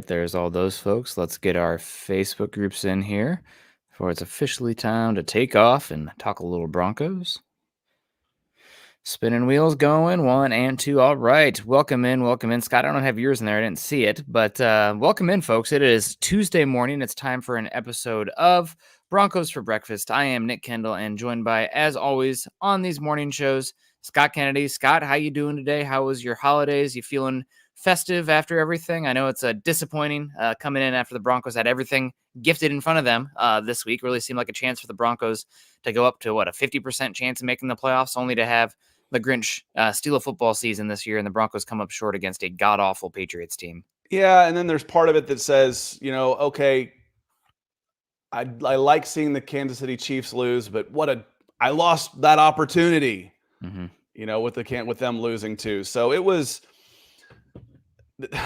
right, there's all those folks. Let's get our Facebook groups in here before it's officially time to take off and talk a little Broncos. Spinning wheels going, 1 and 2. All right. Welcome in. Scott, I don't have yours in there. I didn't see it, but welcome in, folks. It is Tuesday morning. It's time for an episode of Broncos for Breakfast. I am Nick Kendell and joined by, as always, on these morning shows, Scott Kennedy. Scott, how you doing today? How was your holidays? You feeling festive after everything? I know it's disappointing coming in after the Broncos had everything gifted in front of them this week. Really seemed like a chance for the Broncos to go up to, a 50% chance of making the playoffs, only to have the Grinch steal a football season this year, and the Broncos come up short against a god-awful Patriots team. Yeah, and then there's part of it that says, okay, I like seeing the Kansas City Chiefs lose, but I lost that opportunity, with them losing too. So it was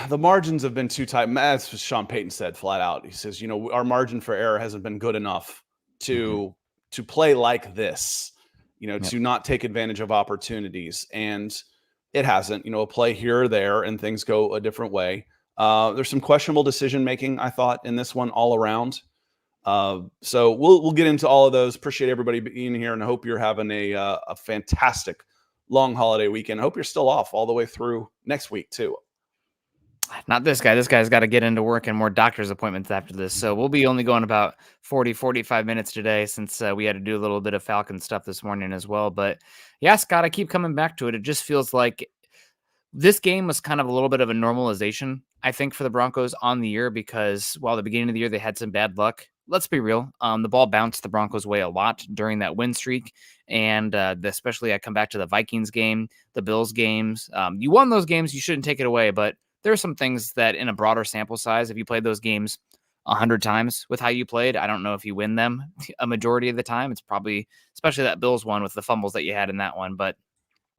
the margins have been too tight. That's what Sean Payton said flat out. He says, our margin for error hasn't been good enough to play like this. To not take advantage of opportunities. And it hasn't, a play here or there and things go a different way. There's some questionable decision-making, I thought, in this one all around. So we'll get into all of those. Appreciate everybody being here and I hope you're having a fantastic long holiday weekend. I hope you're still off all the way through next week too. Not this guy. This guy's got to get into work and more doctor's appointments after this. So we'll be only going about 45 minutes today since we had to do a little bit of Falcon stuff this morning as well. But yeah, Scott, I keep coming back to it. It just feels like this game was kind of a little bit of a normalization, I think, for the Broncos on the year because while the beginning of the year they had some bad luck, let's be real. The ball bounced the Broncos' way a lot during that win streak. And especially I come back to the Vikings game, the Bills games. You won those games. You shouldn't take it away, but there are some things that in a broader sample size, if you played those games 100 times with how you played, I don't know if you win them a majority of the time. It's probably, especially that Bills one with the fumbles that you had in that one. But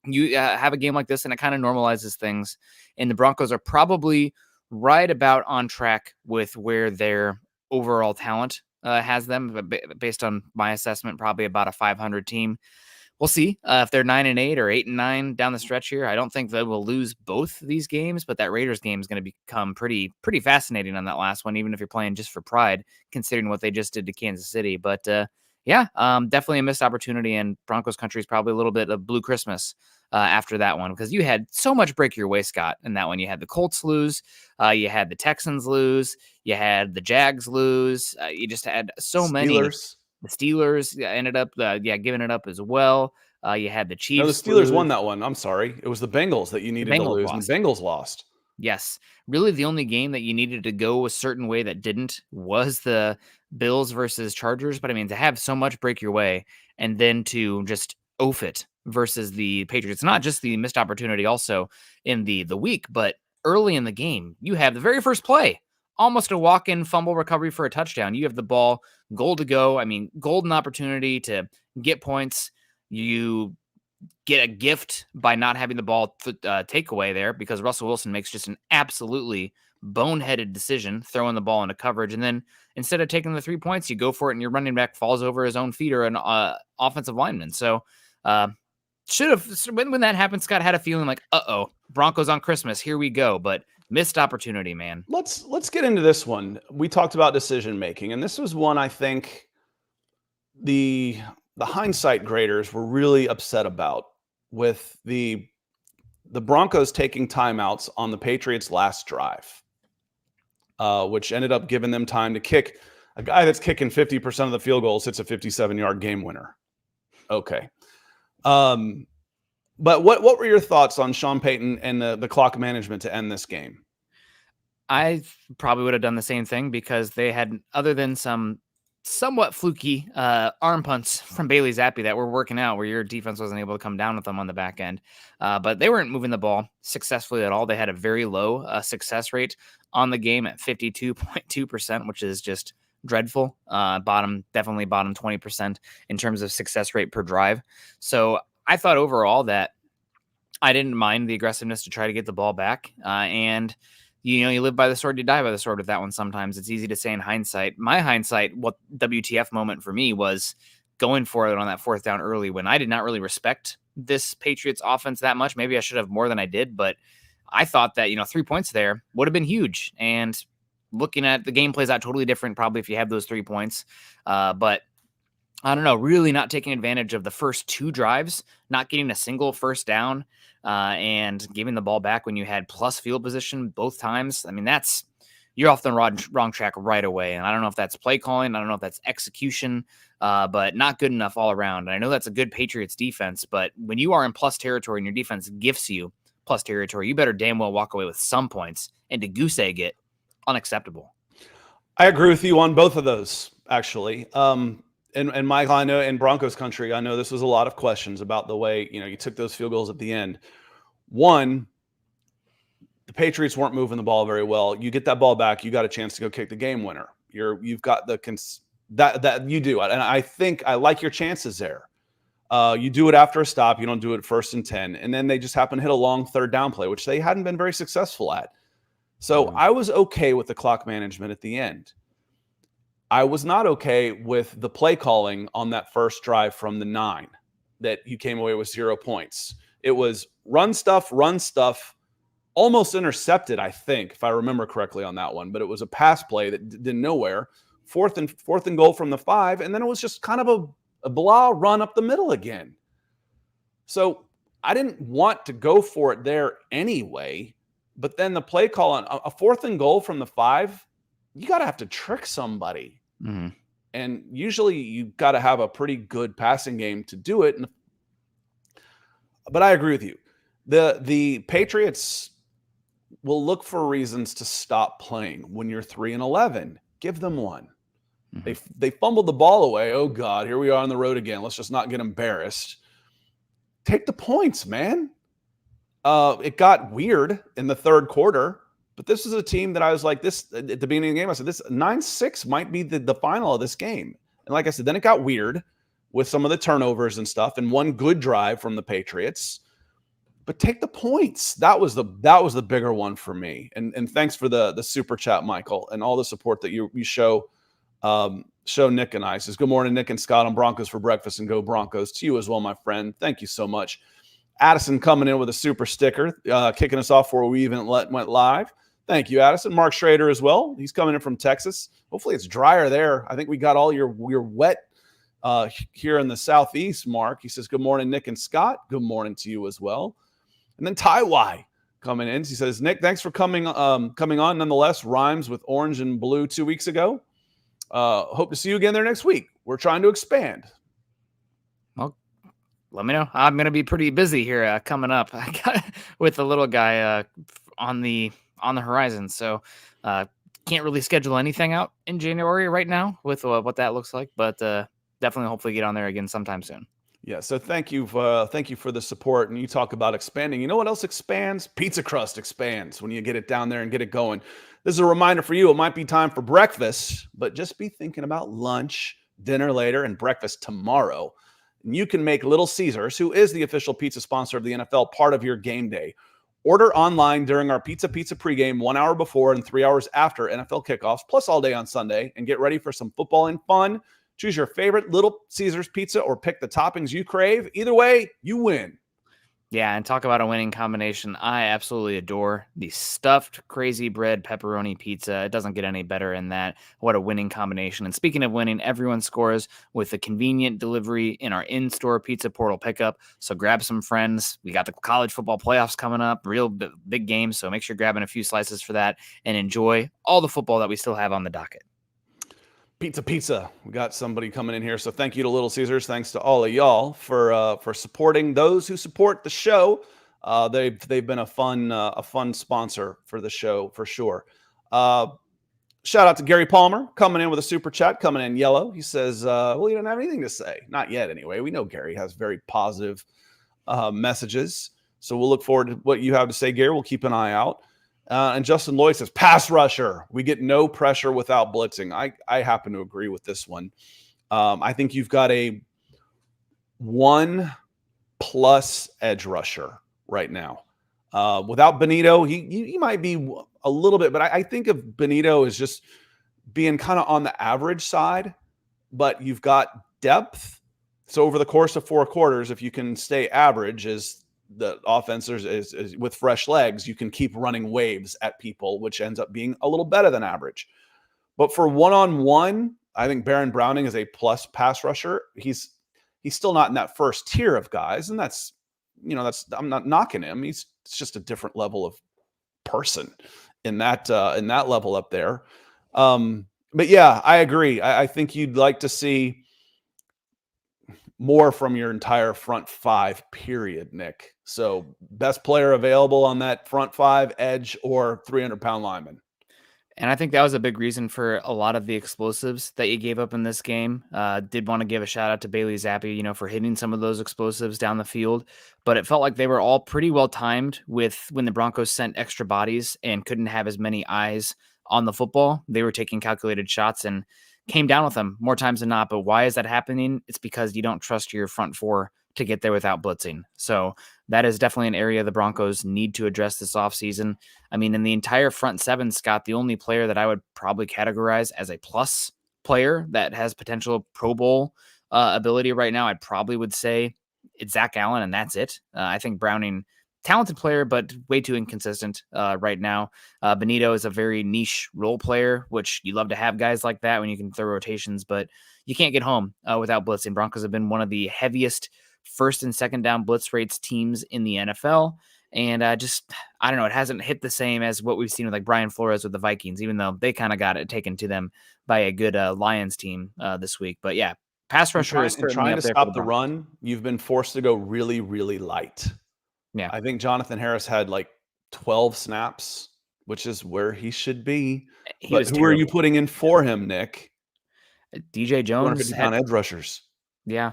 you have a game like this and it kind of normalizes things. And the Broncos are probably right about on track with where their overall talent has them. Based on my assessment, probably about a 500 team. We'll see if they're 9-8 or 8-9 down the stretch here. I don't think they will lose both these games, but that Raiders game is going to become pretty fascinating on that last one, even if you're playing just for pride, considering what they just did to Kansas City. But definitely a missed opportunity, and Broncos Country is probably a little bit of Blue Christmas after that one because you had so much break your way, Scott, in that one. You had the Colts lose, you had the Texans lose, you had the Jags lose, you just had so many. The Steelers ended up, giving it up as well. You had the Chiefs. No, the Steelers won that one. I'm sorry. It was the Bengals that you needed to lose, and the Bengals lost. Yes. Really, the only game that you needed to go a certain way that didn't was the Bills versus Chargers. But, I mean, to have so much break your way and then to just oaf it versus the Patriots, not just the missed opportunity also in the week, but early in the game, you have the very first play. Almost a walk-in fumble recovery for a touchdown. You have the ball, goal to go. I mean, golden opportunity to get points. You get a gift by not having the ball takeaway there because Russell Wilson makes just an absolutely boneheaded decision throwing the ball into coverage. And then instead of taking the 3 points, you go for it and your running back falls over his own feet or an offensive lineman. So should have, when that happened, Scott had a feeling like, Broncos on Christmas, here we go. But missed opportunity, man. Let's get into this one. We talked about decision making, and this was one I think the hindsight graders were really upset about with the Broncos taking timeouts on the Patriots' last drive, which ended up giving them time to kick. A guy that's kicking 50% of the field goals hits a 57-yard game winner. Okay. But what were your thoughts on Sean Payton and the clock management to end this game? I probably would have done the same thing because they had, other than some somewhat fluky arm punts from Bailey Zappi that were working out where your defense wasn't able to come down with them on the back end. But they weren't moving the ball successfully at all. They had a very low success rate on the game at 52.2%, which is just dreadful. Definitely bottom 20% in terms of success rate per drive. So I thought overall that I didn't mind the aggressiveness to try to get the ball back. And you live by the sword, you die by the sword with that one. Sometimes it's easy to say in hindsight. My hindsight, what WTF moment for me was going for it on that fourth down early when I did not really respect this Patriots offense that much. Maybe I should have more than I did, but I thought that, 3 points there would have been huge. And looking at the game plays out totally different probably if you have those 3 points. But I don't know, really not taking advantage of the first 2 drives, not getting a single first down, and giving the ball back when you had plus field position both times. I mean, you're off the wrong track right away. And I don't know if that's play calling. I don't know if that's execution, but not good enough all around. And I know that's a good Patriots defense, but when you are in plus territory and your defense gifts you plus territory, you better damn well walk away with some points. And to goose egg it, unacceptable. I agree with you on both of those, actually. And Michael, I know in Broncos country, I know this was a lot of questions about the way, you took those field goals at the end. One, the Patriots weren't moving the ball very well. You get that ball back, you got a chance to go kick the game winner. You've got that you do it. And I think I like your chances there. You do it after a stop. You don't do it 1st and 10. And then they just happen to hit a long 3rd down play, which they hadn't been very successful at. So I was okay with the clock management at the end. I was not okay with the play calling on that first drive from the 9 that you came away with 0 points. It was run stuff, almost intercepted, I think, if I remember correctly on that one. But it was a pass play that did nowhere. Fourth and goal from the 5. And then it was just kind of a blah run up the middle again. So I didn't want to go for it there anyway. But then the play call on a 4th and goal from the 5, you got to have to trick somebody. Mm-hmm. And usually you got to have a pretty good passing game to do it. But I agree with you. The Patriots will look for reasons to stop playing when you're 3-11. Give them one. Mm-hmm. They fumbled the ball away. Oh, God, here we are on the road again. Let's just not get embarrassed. Take the points, man. It got weird in the 3rd quarter. But this is a team that I was like, this at the beginning of the game, I said, this 9-6 might be the final of this game. And like I said, then it got weird with some of the turnovers and stuff and one good drive from the Patriots. But take the points. That was the bigger one for me. And thanks for the super chat, Michael, and all the support that you show Nick and I. Says, good morning, Nick and Scott on Broncos for breakfast, and go Broncos. To you as well, my friend. Thank you so much. Addison coming in with a super sticker, kicking us off before we even went live. Thank you, Addison. Mark Schrader as well. He's coming in from Texas. Hopefully it's drier there. I think we got all your wet here in the Southeast, Mark. He says, good morning, Nick and Scott. Good morning to you as well. And then Ty Y coming in. He says, Nick, thanks for coming on. Nonetheless, rhymes with orange and blue 2 weeks ago. Hope to see you again there next week. We're trying to expand. Well, let me know. I'm going to be pretty busy here coming up with the little guy on the horizon. So can't really schedule anything out in January right now with what that looks like, but definitely hopefully get on there again sometime soon. Yeah, so thank you for the support. And you talk about expanding. You know what else expands? Pizza crust expands when you get it down there and get it going. This is a reminder for you. It might be time for breakfast, but just be thinking about lunch, dinner later, and breakfast tomorrow. And you can make Little Caesars, who is the official pizza sponsor of the NFL, part of your game day. Order online during our Pizza pregame 1 hour before and 3 hours after NFL kickoffs, plus all day on Sunday, and get ready for some football and fun. Choose your favorite Little Caesars pizza or pick the toppings you crave. Either way, you win. Yeah, and talk about a winning combination. I absolutely adore the stuffed crazy bread pepperoni pizza. It doesn't get any better than that. What a winning combination. And speaking of winning, everyone scores with the convenient delivery in our in-store pizza portal pickup. So grab some friends. We got the college football playoffs coming up, real big games. So make sure you're grabbing a few slices for that and enjoy all the football that we still have on the docket. Pizza. We got somebody coming in here. So thank you to Little Caesars. Thanks to all of y'all for supporting those who support the show. They've been a fun sponsor for the show for sure. Shout out to Gary Palmer coming in with a super chat, coming in yellow. He says, well, you don't have anything to say. Not yet anyway. We know Gary has very positive messages. So we'll look forward to what you have to say, Gary. We'll keep an eye out. And Justin Lloyd says, pass rusher. We get no pressure without blitzing. I happen to agree with this one. I think you've got a 1+ edge rusher right now. Without Benito, he might be a little bit, but I think of Benito as just being kind of on the average side, but you've got depth. So over the course of 4 quarters, if you can stay average, is the offense is with fresh legs, you can keep running waves at people, which ends up being a little better than average. But for one-on-one, I think Baron Browning is a plus pass rusher. He's still not in that first tier of guys, and that's I'm not knocking him. It's just a different level of person in that level up there. But yeah, I agree. I think you'd like to see more from your entire front five, period, Nick. So best player available on that front five, edge, or 300-pound lineman. And I think that was a big reason for a lot of the explosives that you gave up in this game. Did want to give a shout out to Bailey Zappi, for hitting some of those explosives down the field. But it felt like they were all pretty well timed with when the Broncos sent extra bodies and couldn't have as many eyes on the football. They were taking calculated shots and came down with them more times than not. But why is that happening? It's because you don't trust your front four to get there without blitzing. So that is definitely an area the Broncos need to address this offseason. I mean, in the entire front seven, Scott, the only player that I would probably categorize as a plus player that has potential Pro Bowl ability right now, I probably would say it's Zach Allen, and that's it. I think Browning, talented player, but way too inconsistent right now. Benito is a very niche role player, which you love to have guys like that when you can throw rotations, but you can't get home without blitzing. Broncos have been one of the heaviest first and second down blitz rates teams in the NFL. And I don't know, it hasn't hit the same as what we've seen with like Brian Flores with the Vikings, even though they kind of got it taken to them by a good Lions team this week. But yeah, pass rusher is certainly trying up to there stop the run. You've been forced to go really, really light. Yeah. I think Jonathan Harris had like 12 snaps, which is where he should be. But who are you putting in for him, Nick? DJ Jones. 250-pound edge rushers. Yeah.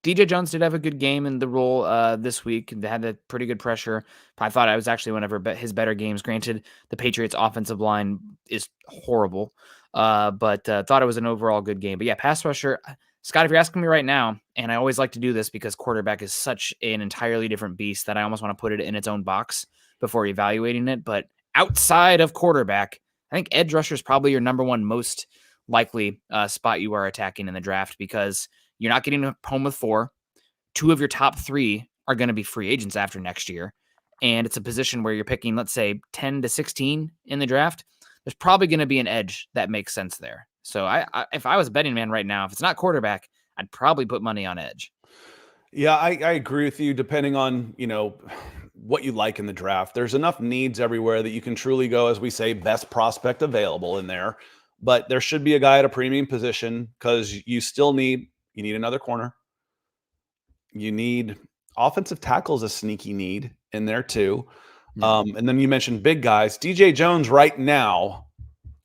DJ Jones did have a good game in the role this week. They had a pretty good pressure. I thought I was actually one of his better games. Granted, the Patriots' offensive line is horrible, but thought it was an overall good game. But yeah, pass rusher. Scott, if you're asking me right now, and I always like to do this because quarterback is such an entirely different beast that I almost want to put it in its own box before evaluating it. But outside of quarterback, I think edge rusher is probably your number one most likely spot you are attacking in the draft because you're not getting home with 4. 2 of your top 3 are going to be free agents after next year. And it's a position where you're picking, let's say, 10 to 16 in the draft. There's probably going to be an edge that makes sense there. So if I was a betting man right now, if it's not quarterback, I'd probably put money on edge. Yeah, I agree with you. Depending on, what you like in the draft, there's enough needs everywhere that you can truly go, as we say, best prospect available in there. But there should be a guy at a premium position because you need another corner. You need offensive tackles, a sneaky need in there too. And then you mentioned big guys. DJ Jones right now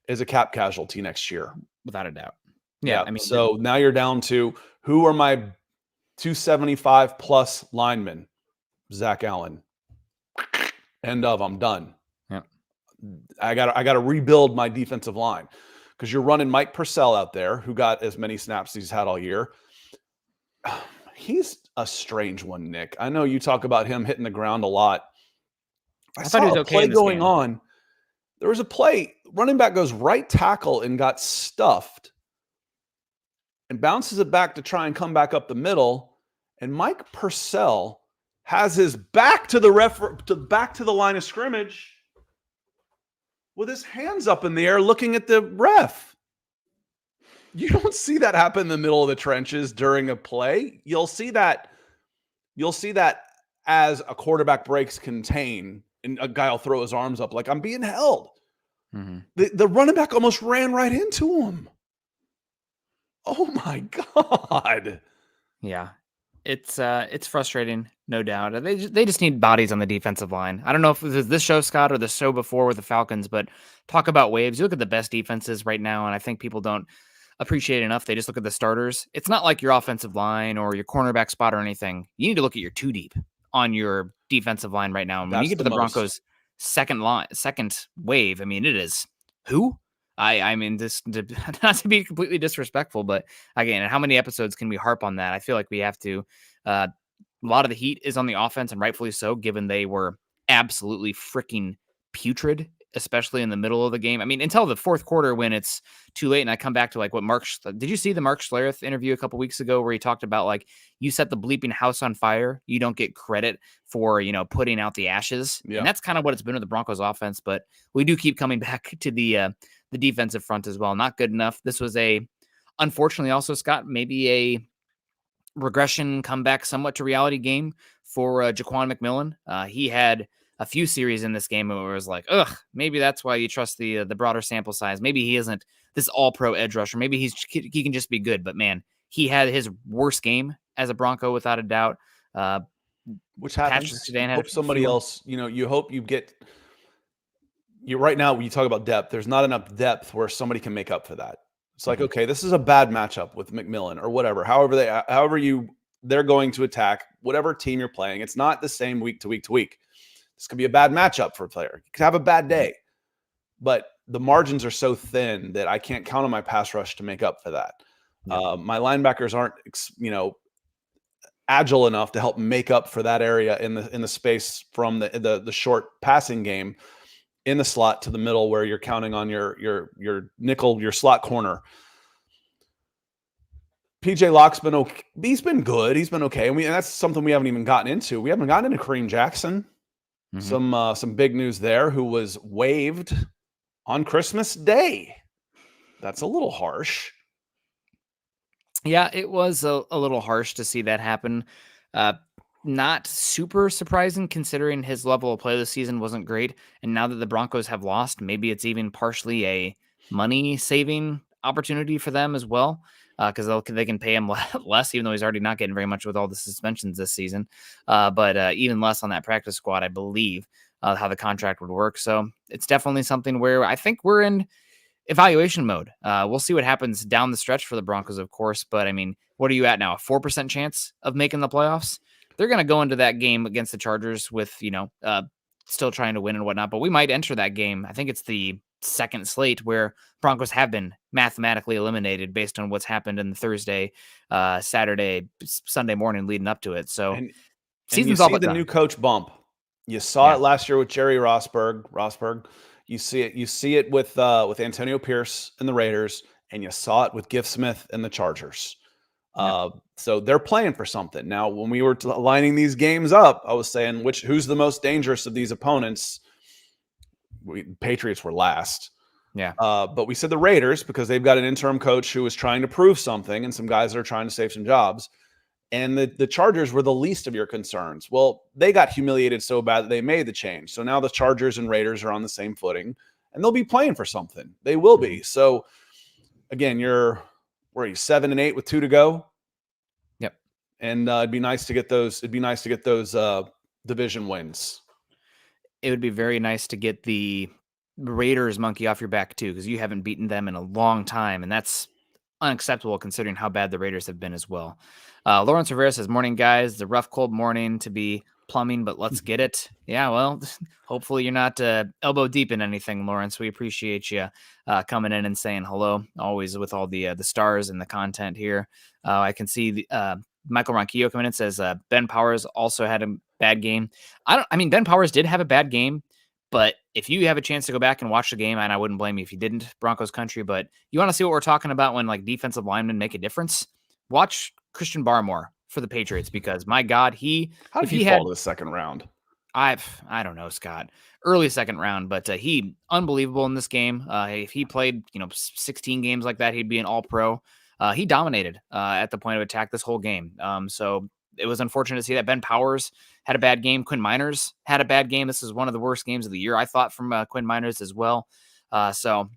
is a cap casualty next year. Without a doubt. Yeah. I mean, so now you're down to who are my 275 plus linemen? Zach Allen. End of. I'm done. Yeah. I got to rebuild my defensive line because you're running Mike Purcell out there, who got as many snaps as he's had all year. He's a strange one, Nick. I know you talk about him hitting the ground a lot. I thought he was okay. Play going on. There was a play. Running back goes right tackle and got stuffed and bounces it back to try and come back up the middle. And Mike Purcell has his back to the back to the line of scrimmage with his hands up in the air looking at the ref. You don't see that happen in the middle of the trenches during a play. You'll see that as a quarterback breaks contain and a guy will throw his arms up like I'm being held. Mm-hmm. The running back almost ran right into him. Oh my God. Yeah. It's frustrating, no doubt. They just need bodies on the defensive line. I don't know if it was this show, Scott, or the show before with the Falcons, but talk about waves. You look at the best defenses right now, and I think people don't appreciate it enough. They just look at the starters. It's not like your offensive line or your cornerback spot or anything. You need to look at your 2 deep on your defensive line right now. And when you get to the Broncos' second wave, I mean, it is who? I mean, this not to be completely disrespectful, but again, how many episodes can we harp on that? I feel like we have to. A lot of the heat is on the offense, and rightfully so, given they were absolutely freaking putrid especially in the middle of the game. I mean, until the fourth quarter when it's too late and I come back to like what did you see the Mark Schlereth interview a couple weeks ago where he talked about like you set the bleeping house on fire, you don't get credit for, putting out the ashes. Yeah. And that's kind of what it's been with the Broncos offense, but we do keep coming back to the defensive front as well. Not good enough. This was unfortunately also, Scott, maybe a regression comeback somewhat to reality game for Jaquan McMillan. He had a few series in this game where it was like, maybe that's why you trust the broader sample size. Maybe he isn't this all-pro edge rusher. Maybe he can just be good. But man, he had his worst game as a Bronco without a doubt. Which happens. Patrick Sedan you hope somebody else. You hope you get. Right now when you talk about depth, there's not enough depth where somebody can make up for that. It's like, okay, this is a bad matchup with McMillan or whatever. However they're going to attack whatever team you're playing. It's not the same week to week to week. This could be a bad matchup for a player. You could have a bad day, but the margins are so thin that I can't count on my pass rush to make up for that. My linebackers aren't, agile enough to help make up for that area in the space from the short passing game in the slot to the middle where you're counting on your nickel, your slot corner. PJ Locke's been okay. He's been good. He's been okay. And that's something we haven't even gotten into. We haven't gotten into Kareem Jackson. Some big news there, who was waived on Christmas Day. That's a little harsh. Yeah, it was a little harsh to see that happen. Not super surprising considering his level of play this season wasn't great. And now that the Broncos have lost, maybe it's even partially a money-saving opportunity for them as well, because they can pay him less, even though he's already not getting very much with all the suspensions this season. But even less on that practice squad, I believe, how the contract would work. So it's definitely something where I think we're in evaluation mode. We'll see what happens down the stretch for the Broncos, of course. But I mean, what are you at now? A 4% chance of making the playoffs? They're going to go into that game against the Chargers with, still trying to win and whatnot. But we might enter that game. I think it's the second slate where Broncos have been mathematically eliminated based on what's happened in the Thursday, Saturday, Sunday morning leading up to it. So season's all but done. New coach bump. You saw it last year with Jerry Rosburg. You see it with Antonio Pierce and the Raiders, and you saw it with Gift Smith and the Chargers. So they're playing for something. Now, when we were lining these games up, I was saying who's the most dangerous of these opponents. Patriots were last. Yeah. But we said the Raiders because they've got an interim coach who is trying to prove something and some guys that are trying to save some jobs. And the Chargers were the least of your concerns. Well, they got humiliated so bad that they made the change. So now the Chargers and Raiders are on the same footing, and they'll be playing for something. They will be. So, again, where are you, 7-8 with 2 to go? Yep. And it'd be nice to get those. It'd be nice to get those division wins. It would be very nice to get the Raiders monkey off your back too, because you haven't beaten them in a long time, and that's unacceptable considering how bad the Raiders have been as well. Lawrence Rivera says, morning, guys. The rough, cold morning to be plumbing, but let's get it. Yeah, well, hopefully you're not elbow deep in anything, Lawrence. We appreciate you coming in and saying hello, always with all the stars and the content here. I can see Michael Ronquillo coming in and says Ben Powers also had a bad game. Ben Powers did have a bad game, but if you have a chance to go back and watch the game, and I wouldn't blame you if you didn't, Broncos country, but you want to see what we're talking about when like defensive linemen make a difference, watch Christian Barmore for the Patriots, because my God, how did he fall to the second round? I don't know, Scott. Early second round, but he unbelievable in this game. If he played 16 games like that, he'd be an all-pro. He dominated at the point of attack this whole game. So it was unfortunate to see that. Ben Powers had a bad game. Quinn Miners had a bad game. This is one of the worst games of the year, I thought, from Quinn Miners as well. So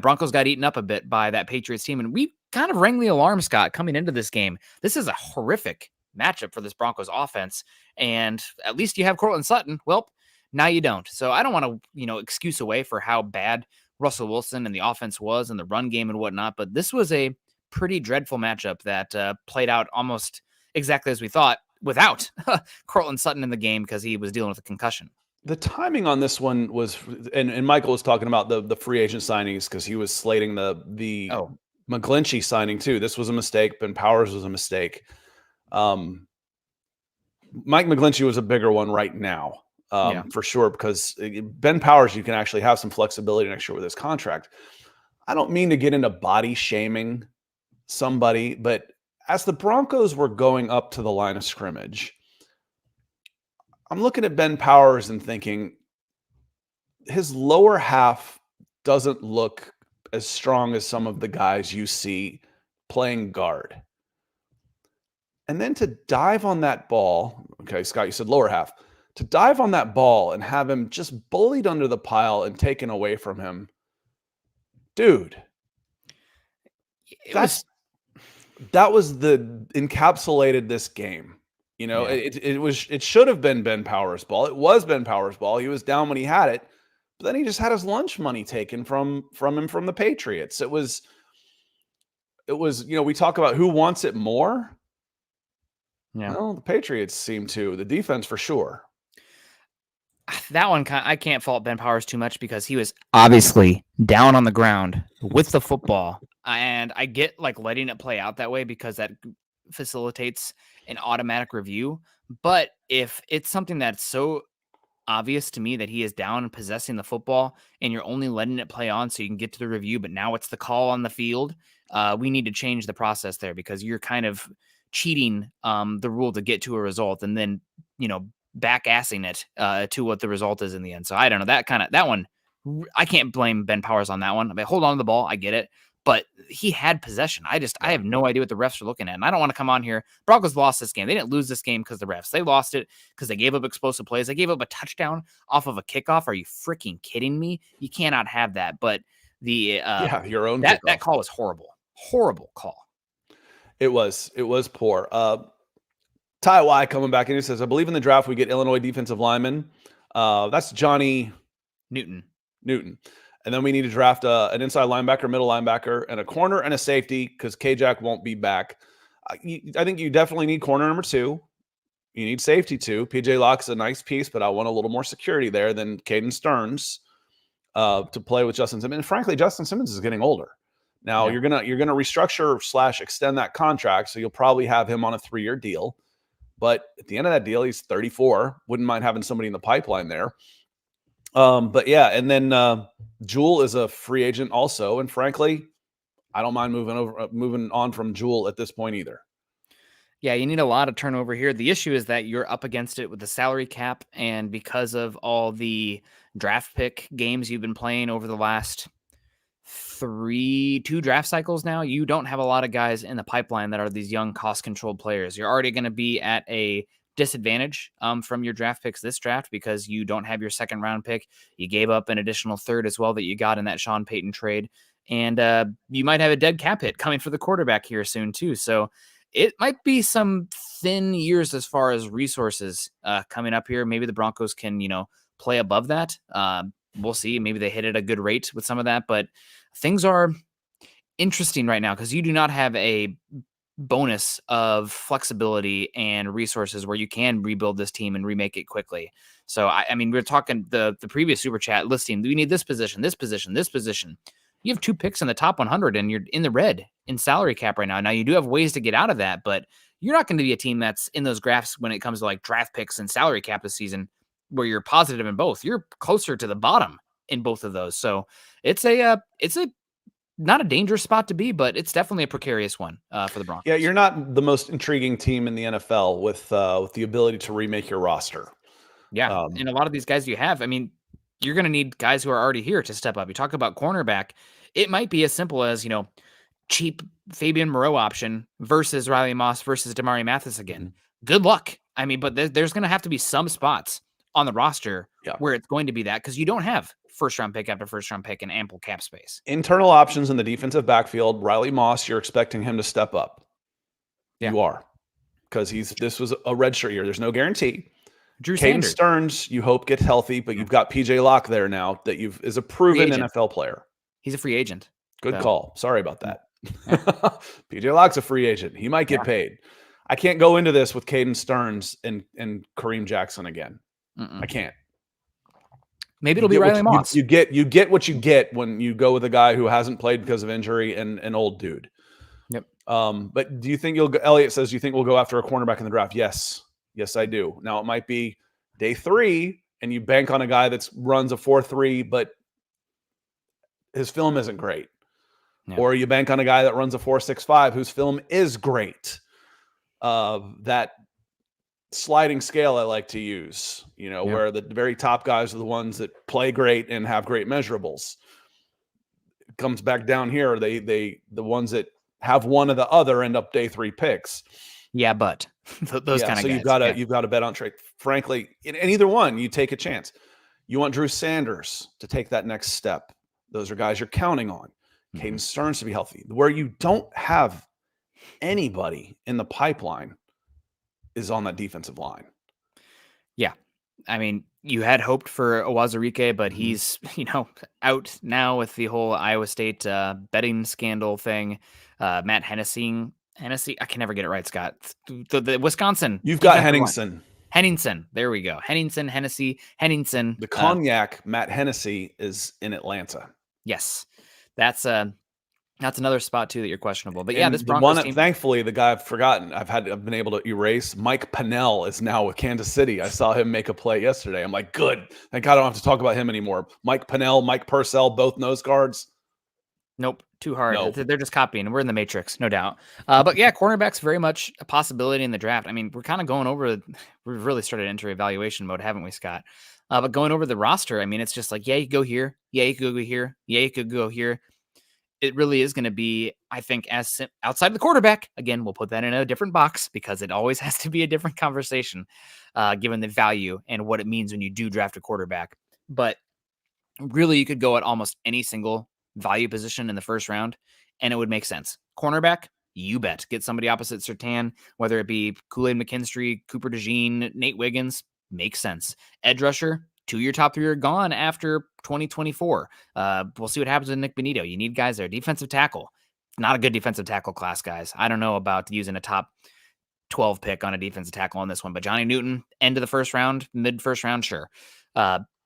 Broncos got eaten up a bit by that Patriots team, and we kind of rang the alarm, Scott, coming into this game. This is a horrific matchup for this Broncos offense, and at least you have Cortland Sutton. Well, now you don't. So I don't want to, excuse away for how bad Russell Wilson and the offense was and the run game and whatnot, but this was a pretty dreadful matchup that played out almost exactly as we thought without Cortland Sutton in the game because he was dealing with a concussion. The timing on this one was, and Michael was talking about the free agent signings because he was slating the McGlinchey signing too. This was a mistake. Ben Powers was a mistake. Mike McGlinchey was a bigger one right now. for sure, because Ben Powers, you can actually have some flexibility next year with his contract. I don't mean to get into body shaming somebody, but as the Broncos were going up to the line of scrimmage, I'm looking at Ben Powers and thinking his lower half doesn't look as strong as some of the guys you see playing guard. And then to dive on that ball, okay, Scott, you said lower half, to dive on that ball and have him just bullied under the pile and taken away from him, dude, that was the encapsulated this game. You know, it should have been Ben Powers' ball. It was Ben Powers' ball. He was down when he had it, but then he just had his lunch money taken from him from the Patriots. It was, you know, we talk about who wants it more. Yeah. Well, the Patriots seem to. The defense for sure. That one, I can't fault Ben Powers too much because he was obviously down on the ground with the football. And I get like letting it play out that way because that facilitates an automatic review. But if it's something that's so obvious to me that he is down and possessing the football and you're only letting it play on so you can get to the review, but now it's the call on the field, we need to change the process there because you're kind of cheating the rule to get to a result and then, you know, back-assing it to what the result is in the end. So I don't know, that one, I can't blame Ben Powers on that one. I mean, hold on to the ball, I get it, but he had possession. I have no idea what the refs are looking at, and I don't want to come on here. Broncos lost this game. They didn't lose this game because the refs. They lost it because they gave up explosive plays. They gave up a touchdown off of a kickoff. Are you freaking kidding me? You cannot have that. But the your own that call was horrible call. It was poor. Ty Y coming back in, he says, I believe in the draft we get Illinois defensive lineman. That's Johnny Newton. And then we need to draft an inside linebacker, middle linebacker, and a corner and a safety because K-Jack won't be back. I think you definitely need corner number 2. You need safety too. PJ Locke's a nice piece, but I want a little more security there than Caden Stearns to play with Justin Simmons. And frankly, Justin Simmons is getting older. Now you're gonna restructure / extend that contract, so you'll probably have him on a 3-year deal. But at the end of that deal, he's 34. Wouldn't mind having somebody in the pipeline there. But yeah, and then Jewel is a free agent also, and frankly, I don't mind moving on from Jewel at this point either. Yeah, you need a lot of turnover here. The issue is that you're up against it with the salary cap, and because of all the draft pick games you've been playing over the last 2 draft cycles now, you don't have a lot of guys in the pipeline that are these young cost-controlled players. You're already going to be at a disadvantage from your draft picks this draft because you don't have your second round pick. You gave up an additional third as well that you got in that Sean Payton trade. And you might have a dead cap hit coming for the quarterback here soon too. So it might be some thin years as far as resources coming up here. Maybe the Broncos can, play above that. We'll see. Maybe they hit at a good rate with some of that, but things are interesting right now because you do not have a bonus of flexibility and resources where you can rebuild this team and remake it quickly. So, I mean, we're talking the previous super chat listing. We need this position, this position, this position. You have 2 picks in the top 100 and you're in the red in salary cap right now. Now you do have ways to get out of that, but you're not going to be a team that's in those graphs when it comes to like draft picks and salary cap this season where you're positive in both. You're closer to the bottom in both of those. So it's a not a dangerous spot to be, but it's definitely a precarious one for the Broncos. Yeah, you're not the most intriguing team in the NFL with the ability to remake your roster. Yeah, and a lot of these guys you have, I mean, you're going to need guys who are already here to step up. You talk about cornerback, it might be as simple as, cheap Fabian Moreau option versus Riley Moss versus Damari Mathis again. Mm-hmm. Good luck. I mean, but there's going to have to be some spots on the roster where it's going to be that because you don't have first-round pick after first-round pick and ample cap space. Internal options in the defensive backfield, Riley Moss, you're expecting him to step up. Yeah. You are. Because this was a redshirt year. There's no guarantee. Caden Stearns, you hope gets healthy, but you've got PJ Locke there now that is a proven NFL player. He's a free agent. Good call. Sorry about that. Yeah. PJ Locke's a free agent. He might get paid. I can't go into this with Caden Stearns and Kareem Jackson again. I can't. Maybe it'll be Riley Moss. You get what you get when you go with a guy who hasn't played because of injury and an old dude. Yep. But do you think Elliot says, do you think we'll go after a cornerback in the draft? Yes, I do. Now it might be day 3 and you bank on a guy that runs a 4.3, but his film isn't great. Yeah. Or you bank on a guy that runs a 4.65 whose film is great. That sliding scale I like to use, where the very top guys are the ones that play great and have great measurables. It comes back down here. The ones that have one or the other end up day 3 picks. Yeah, but those kind of guys. So you've got to bet on trade. Frankly, in either one, you take a chance. You want Drew Sanders to take that next step. Those are guys you're counting on. Caden Stearns to be healthy. Where you don't have anybody in the pipeline is on that defensive line. Yeah. I mean, you had hoped for Owazurike, but he's, out now with the whole Iowa State betting scandal thing. Matt Hennessy, I can never get it right, Scott. The Wisconsin. You've got Henningsen. Henningsen. There we go. Hennessy. The cognac, Matt Hennessy, is in Atlanta. Yes. That's another spot too that you're questionable. But yeah, this Broncos team. Thankfully, the guy I've forgotten, I've been able to erase. Mike Pennell is now with Kansas City. I saw him make a play yesterday. I'm like, good. Thank God I don't have to talk about him anymore. Mike Pennell, Mike Purcell, both nose guards. Nope, too hard. Nope. They're just copying. We're in the Matrix, no doubt. But yeah, cornerback's very much a possibility in the draft. I mean, we're kind of going over. We've really started to enter evaluation mode, haven't we, Scott? But going over the roster, I mean, it's just like, yeah, you go here. Yeah, you could go here. Yeah, you could go here. It really is going to be, I think, outside the quarterback. Again, we'll put that in a different box because it always has to be a different conversation, given the value and what it means when you do draft a quarterback. But really, you could go at almost any single value position in the first round, and it would make sense. Cornerback, you bet. Get somebody opposite Surtain, whether it be Kool-Aid McKinstry, Cooper DeJean, Nate Wiggins, makes sense. Edge rusher, 2 of your top 3 are gone after 2024. We'll see what happens with Nick Benito. You need guys there. Defensive tackle. Not a good defensive tackle class, guys. I don't know about using a top 12 pick on a defensive tackle on this one, but Johnny Newton, end of the first round, mid first round, sure.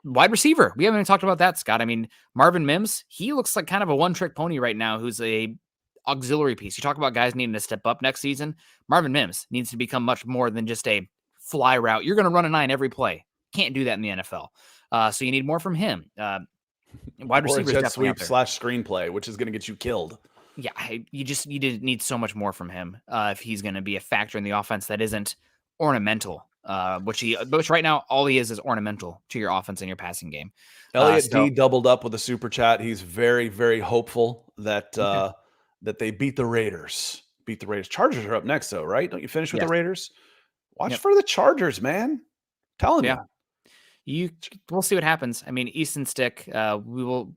Wide receiver. We haven't even talked about that, Scott. I mean, Marvin Mims, he looks like kind of a one-trick pony right now who's a auxiliary piece. You talk about guys needing to step up next season. Marvin Mims needs to become much more than just a fly route. You're going to run a 9 every play. Can't do that in the NFL. So you need more from him. Wide receiver jet sweep / screenplay, which is going to get you killed. Yeah, you need so much more from him if he's going to be a factor in the offense that isn't ornamental. Which right now all he is ornamental to your offense and your passing game. Elliot D doubled up with a super chat. He's very, very hopeful that that they beat the Raiders. Chargers are up next, though, right? Don't you finish with the Raiders? Watch for the Chargers, man. Telling you. We'll see what happens. I mean, Easton Stick, we'll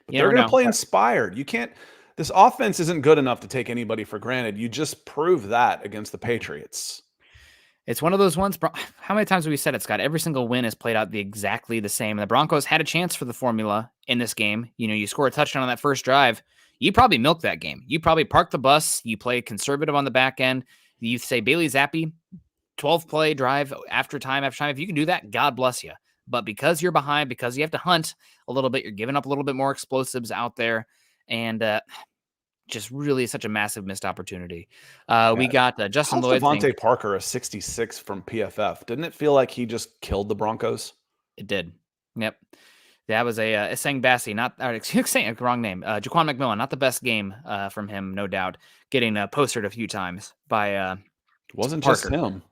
they're going to play inspired. You can't. This offense isn't good enough to take anybody for granted. You just prove that against the Patriots. It's one of those ones. How many times have we said it, Scott? Every single win is played out exactly the same. The Broncos had a chance for the formula in this game. You score a touchdown on that first drive. You probably milk that game. You probably park the bus. You play conservative on the back end. You say Bailey Zappi, 12 play drive after time. If you can do that, God bless you. But because you're behind, because you have to hunt a little bit, you're giving up a little bit more explosives out there. And just really such a massive missed opportunity. We got Justin Lloyd. Devontae Parker, a 66 from PFF. Didn't it feel like he just killed the Broncos? It did. Yep. That was a Sang Bassi, saying wrong name. Jaquan McMillan, not the best game from him, no doubt. Getting postered a few times by wasn't Parker. Just him.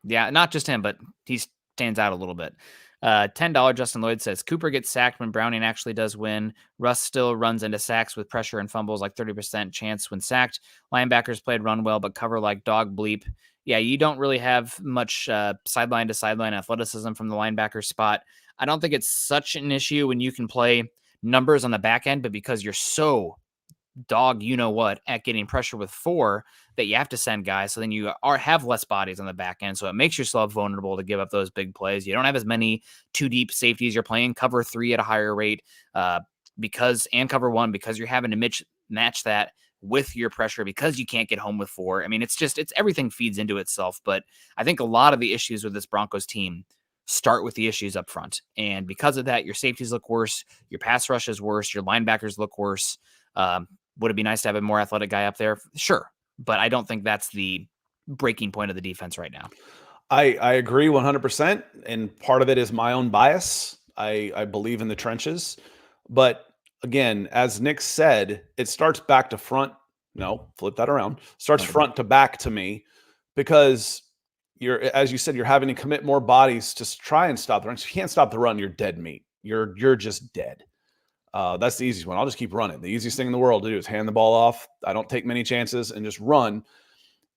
Yeah, not just him, but he stands out a little bit. $10 Justin Lloyd says Cooper gets sacked when Browning actually does win. Russ still runs into sacks with pressure and fumbles, like 30% chance when sacked. Linebackers played run well, but cover like dog bleep. Yeah, you don't really have much sideline to sideline athleticism from the linebacker spot. I don't think it's such an issue when you can play numbers on the back end, but because you're so at getting pressure with 4 that you have to send guys. So then you have less bodies on the back end. So it makes yourself vulnerable to give up those big plays. You don't have as many 2 deep safeties. You're playing cover 3 at a higher rate and cover 1, because you're having to match that with your pressure because you can't get home with 4. I mean, it's everything feeds into itself. But I think a lot of the issues with this Broncos team start with the issues up front. And because of that, your safeties look worse. Your pass rush is worse. Your linebackers look worse. Would it be nice to have a more athletic guy up there? Sure. But I don't think that's the breaking point of the defense right now. I agree 100%, and part of it is my own bias. I believe in the trenches, but again, as Nick said, it starts back to front. No, flip that around. Starts front to back to me, because you're, as you said, you're having to commit more bodies to try and stop the run. If you can't stop the run, you're dead meat. You're just dead. That's the easiest one. I'll just keep running. The easiest thing in the world to do is hand the ball off. I don't take many chances and just run.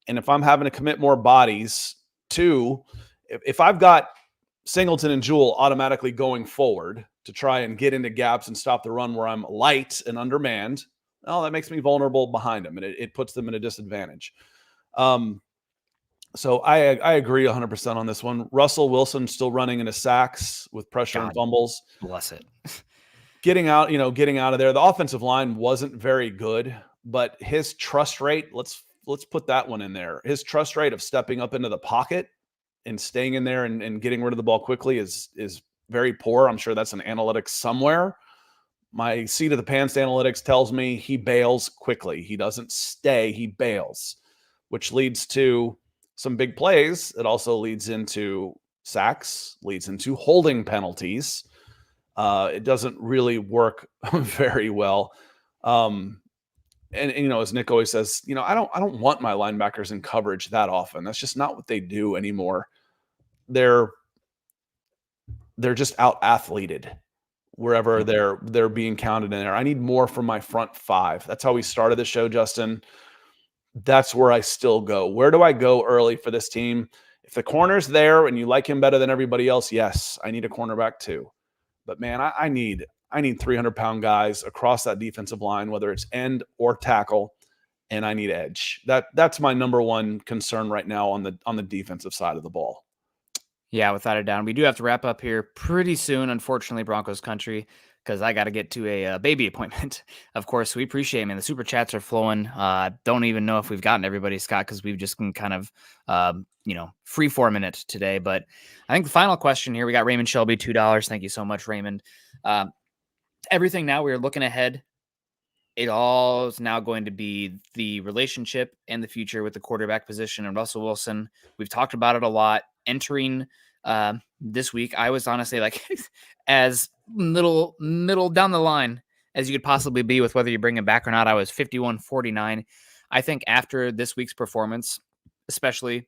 And if I'm having to commit more bodies to, if I've got Singleton and Jewell automatically going forward to try and get into gaps and stop the run where I'm light and undermanned, well, that makes me vulnerable behind them, and it puts them in a disadvantage. So I agree 100% on this one. Russell Wilson still running into sacks with pressure and fumbles. Bless it. Getting out of there. The offensive line wasn't very good, but his trust rate, let's put that one in there. His trust rate of stepping up into the pocket and staying in there and getting rid of the ball quickly is very poor. I'm sure that's an analytics somewhere. My seat of the pants analytics tells me he bails quickly. He doesn't stay, he bails, which leads to some big plays. It also leads into sacks, leads into holding penalties. It doesn't really work very well. And you know, as Nick always says, you know, I don't want my linebackers in coverage that often. That's just not what they do anymore. They're just out athleted wherever they're being counted in there. I need more from my front five. That's how we started the show, Justin. That's where I still go. Where do I go early for this team? If the corner's there and you like him better than everybody else, yes, I need a cornerback too. But man, I need 300-pound guys across that defensive line, whether it's end or tackle, and I need edge. That's my number one concern right now on the defensive side of the ball. Yeah, without a doubt. We do have to wrap up here pretty soon, unfortunately, Broncos Country, because I got to get to a baby appointment. Of course, we appreciate it, man. The super chats are flowing. Don't even know if we've gotten everybody, Scott, because we've just been kind of, free for a minute today. But I think the final question here, we got Raymond Shelby, $2. Thank you so much, Raymond. Everything now, we're looking ahead. It all is now going to be the relationship and the future with the quarterback position and Russell Wilson. We've talked about it a lot. Entering this week, I was honestly like as middle down the line as you could possibly be with whether you bring him back or not. I was 51-49. I think after this week's performance, especially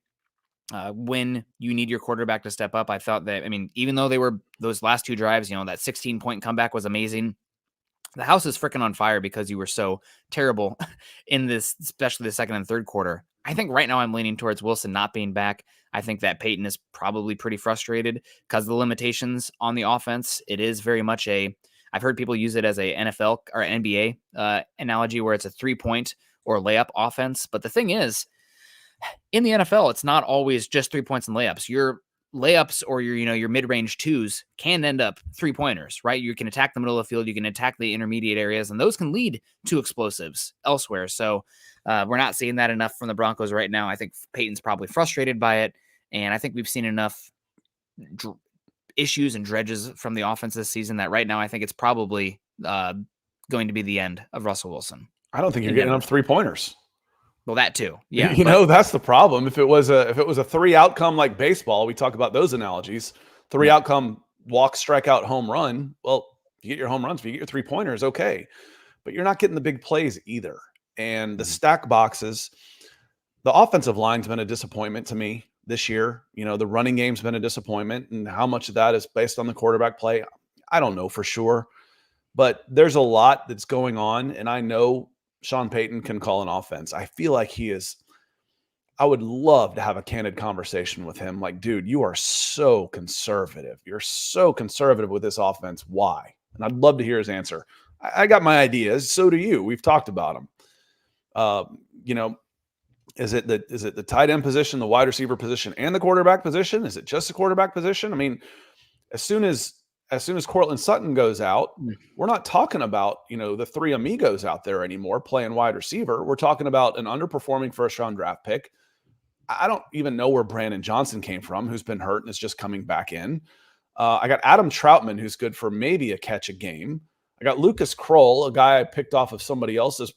when you need your quarterback to step up, I thought that, I mean, even though they were those last two drives, that 16-point comeback was amazing. The house is freaking on fire because you were so terrible in this, especially the second and third quarter. I think right now I'm leaning towards Wilson not being back. I think that Peyton is probably pretty frustrated because of the limitations on the offense. It is very much I've heard people use it as a NFL or NBA analogy where it's a 3-point or layup offense. But the thing is, in the NFL, it's not always just 3 points and layups. Your layups or your mid-range twos can end up 3-pointers, right? You can attack the middle of the field, you can attack the intermediate areas, and those can lead to explosives elsewhere. So we're not seeing that enough from the Broncos right now. I think Peyton's probably frustrated by it, and I think we've seen enough issues and dredges from the offense this season that right now I think it's probably going to be the end of Russell Wilson. I don't think you're getting enough 3-pointers. Well, that too. Yeah. That's the problem. If it was a 3-outcome like baseball, we talk about those analogies, 3-outcome walk, strikeout, home run. Well, if you get your home runs, if you get your 3-pointers, okay. But you're not getting the big plays either. And the stack boxes, the offensive line's been a disappointment to me this year. The running game's been a disappointment. And how much of that is based on the quarterback play, I don't know for sure. But there's a lot that's going on. And I know Sean Payton can call an offense. I feel like I would love to have a candid conversation with him. Like, dude, you are so conservative. You're so conservative with this offense. Why? And I'd love to hear his answer. I got my ideas. So do you. We've talked about them. Is it the tight end position, the wide receiver position, and the quarterback position? Is it just the quarterback position? I mean, as soon as Cortland Sutton goes out, we're not talking about, the three amigos out there anymore playing wide receiver. We're talking about an underperforming first-round draft pick. I don't even know where Brandon Johnson came from, who's been hurt and is just coming back in. I got Adam Troutman, who's good for maybe a catch a game. I got Lucas Kroll, a guy I picked off of somebody else's,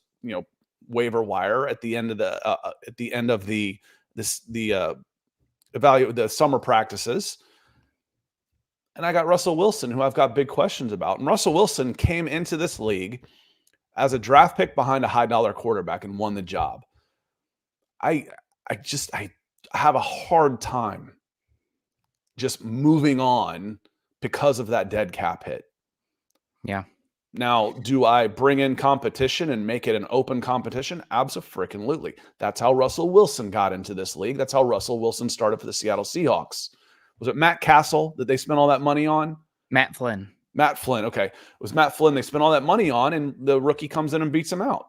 waiver wire at the end of the evaluate the summer practices. And I got Russell Wilson, who I've got big questions about. And Russell Wilson came into this league as a draft pick behind a high dollar quarterback and won the job. I have a hard time just moving on because of that dead cap hit. Yeah. Now, do I bring in competition and make it an open competition? Abso-freaking-lutely. That's how Russell Wilson got into this league. That's how Russell Wilson started for the Seattle Seahawks. Was it Matt Castle that they spent all that money on? Matt Flynn. Matt Flynn. Okay. It was Matt Flynn they spent all that money on, and the rookie comes in and beats him out.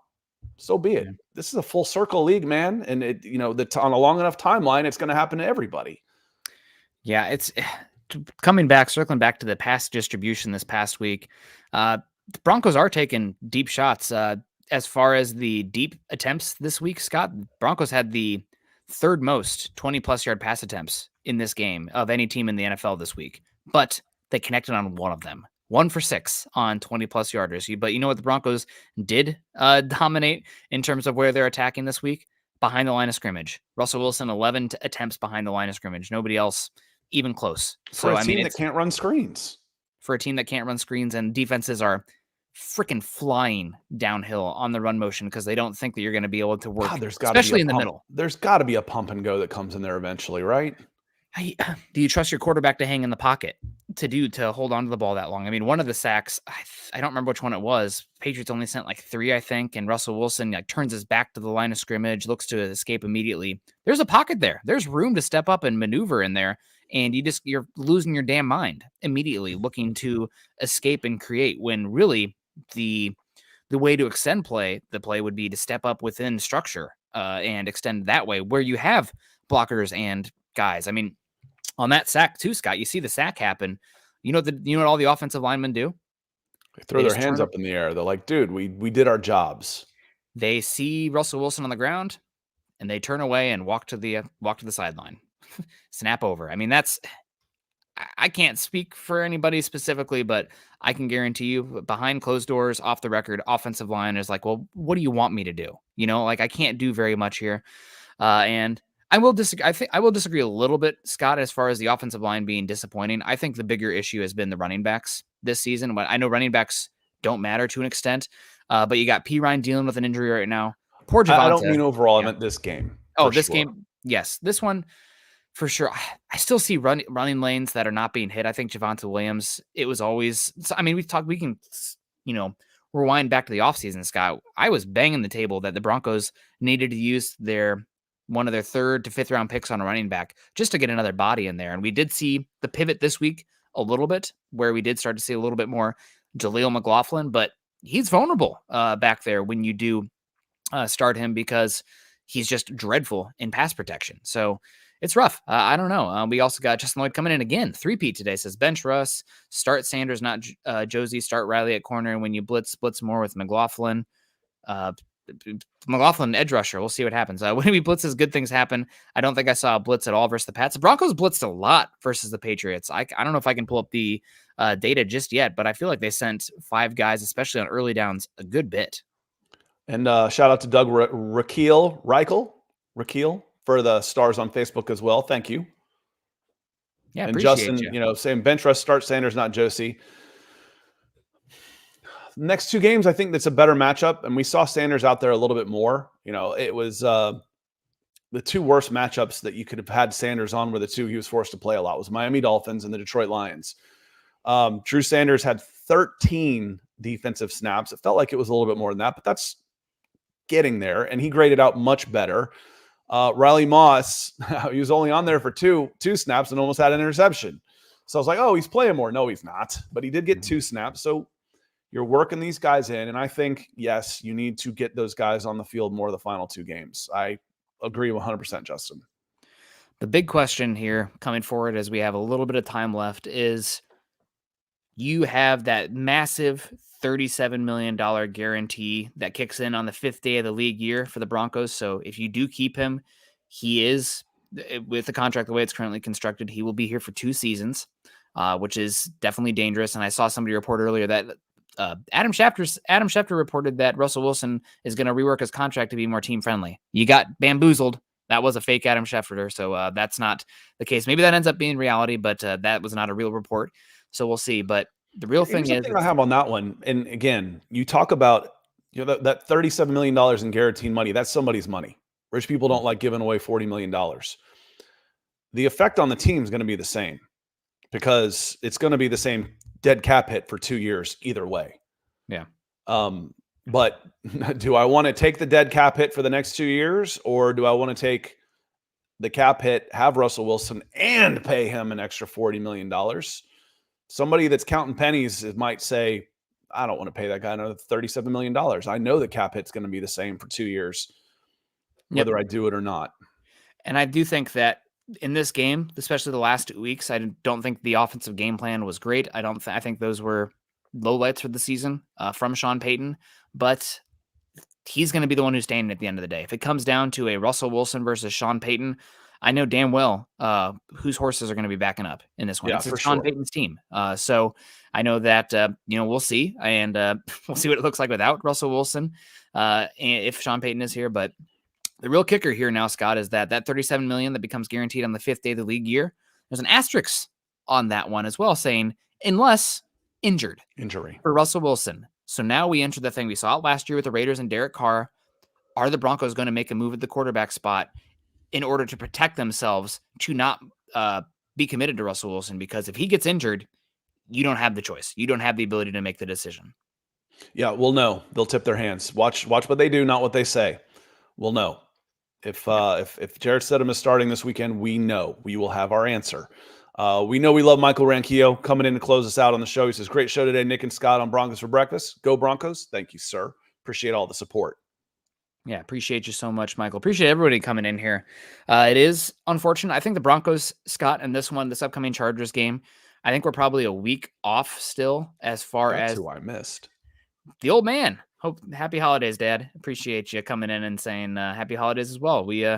So be it. Yeah. This is a full circle league, man. And it, on a long enough timeline, it's going to happen to everybody. Yeah. It's circling back to the pass distribution this past week. The Broncos are taking deep shots. As far as the deep attempts this week, Scott, Broncos had the third most 20-plus yard pass attempts in this game of any team in the NFL this week. But they connected on one of them. 1 for 6 on 20-plus yarders. But you know what the Broncos did dominate in terms of where they're attacking this week? Behind the line of scrimmage. Russell Wilson, 11 attempts behind the line of scrimmage. Nobody else even close. For a team that can't run screens. For a team that can't run screens, and defenses are freaking flying downhill on the run motion because they don't think that you're going to be able to work, especially in the middle. There's got to be a pump and go that comes in there eventually, right? Do you trust your quarterback to hang in the pocket to hold on to the ball that long? I mean, one of the sacks, I don't remember which one it was. Patriots only sent like 3, I think, and Russell Wilson turns his back to the line of scrimmage, looks to escape immediately. There's a pocket there. There's room to step up and maneuver in there, and you're losing your damn mind immediately, looking to escape and create when really the way to extend the play would be to step up within structure and extend that way where you have blockers and guys. I mean, on that sack too, Scott, you see the sack happen. You know what all the offensive linemen do? They throw their hands up in the air. They're like, dude, we did our jobs. They see Russell Wilson on the ground and they turn away and walk to the sideline. Snap over. I mean, I can't speak for anybody specifically, but I can guarantee you behind closed doors, off the record, offensive line is like, well, what do you want me to do? I can't do very much here. And I will disagree. I will disagree a little bit, Scott, as far as the offensive line being disappointing. I think the bigger issue has been the running backs this season. But I know running backs don't matter to an extent, but you got P. Ryan dealing with an injury right now. Poor Javonte. I don't mean overall. Yeah. I meant this game. Oh, this game. Yes, this one for sure. I still see running lanes that are not being hit. I think Javonte Williams. It was always. I mean, we can rewind back to the offseason, Scott. I was banging the table that the Broncos needed to use one of their 3rd to 5th round picks on a running back just to get another body in there. And we did see the pivot this week a little bit where we did start to see a little bit more Jaleel McLaughlin, but he's vulnerable back there when you do start him because he's just dreadful in pass protection. So it's rough. I don't know. We also got Justin Lloyd coming in again. 3-peat today. Says bench Russ, start Sanders, not Josie, start Riley at corner. And when you blitz more with McLaughlin. McLaughlin edge rusher. We'll see what happens. When we blitzes, good things happen. I don't think I saw a blitz at all versus the Pats. The Broncos blitzed a lot versus the Patriots. I don't know if I can pull up the data just yet, but I feel like they sent 5 guys, especially on early downs, a good bit. And shout out to Doug Reichel for the stars on Facebook as well. Thank you. Yeah, and Justin, saying bench rush, start Sanders, not Josie. Next 2 games, I think that's a better matchup, and we saw Sanders out there a little bit more. It was the 2 worst matchups that you could have had Sanders on were the 2 he was forced to play a lot. It was Miami Dolphins and the Detroit Lions. Drew Sanders had 13 defensive snaps. It felt like it was a little bit more than that, but that's getting there, and he graded out much better. Riley Moss, he was only on there for two snaps and almost had an interception. So I was like, oh, he's playing more. No, he's not, but he did get 2 snaps. So you're working these guys in, and I think, yes, you need to get those guys on the field more the final 2 games. I agree 100%, Justin. The big question here coming forward as we have a little bit of time left is you have that massive $37 million guarantee that kicks in on the 5th day of the league year for the Broncos. So if you do keep him, he is, with the contract the way it's currently constructed, he will be here for 2 seasons, which is definitely dangerous. And I saw somebody report earlier that Adam Schefter reported that Russell Wilson is going to rework his contract to be more team friendly. You got bamboozled. that was a fake Adam Schefter. So that's not the case. Maybe that ends up being reality, but that was not a real report. So we'll see. But the real thing Here's the is, thing I have on that one. And again, you talk about that $37 million in guaranteed money. That's somebody's money. Rich people don't like giving away $40 million. The effect on the team is going to be the same because it's going to be the same dead cap hit for 2 years either way. Yeah. But do I want to take the dead cap hit for the next 2 years, or do I want to take the cap hit, have Russell Wilson, and pay him an extra $40 million? Somebody that's counting pennies might say, I don't want to pay that guy another $37 million. I know the cap hit's going to be the same for 2 years, whether I do it or not. And I do think that in this game, especially the last 2 weeks, I don't think the offensive game plan was great. I think those were lowlights for the season from Sean Payton, but he's going to be the one who's standing at the end of the day. If it comes down to a Russell Wilson versus Sean Payton, I know damn well whose horses are going to be backing up in this one. Yeah, it's for Sean sure. Payton's team. So I know that, we'll see. And we'll see what it looks like without Russell Wilson if Sean Payton is here. But the real kicker here now, Scott, is that $37 million that becomes guaranteed on the 5th day of the league year, there's an asterisk on that one as well, saying unless injury for Russell Wilson. So now we enter the thing we saw last year with the Raiders and Derek Carr. Are the Broncos going to make a move at the quarterback spot in order to protect themselves to not be committed to Russell Wilson? Because if he gets injured, you don't have the choice. You don't have the ability to make the decision. Yeah, we'll know. They'll tip their hands. Watch what they do, not what they say. We'll know. If Jarrett Stidham is starting this weekend, we know. We will have our answer. We know we love Michael Ranquillo coming in to close us out on the show. He says, great show today, Nick and Scott on Broncos for Breakfast. Go Broncos. Thank you, sir. Appreciate all the support. Yeah, appreciate you so much, Michael. Appreciate everybody coming in here. It is unfortunate. I think the Broncos, Scott, and this upcoming Chargers game, I think we're probably a week off still as far That's as who I missed. The old man. Happy holidays, Dad. Appreciate you coming in and saying happy holidays as well. We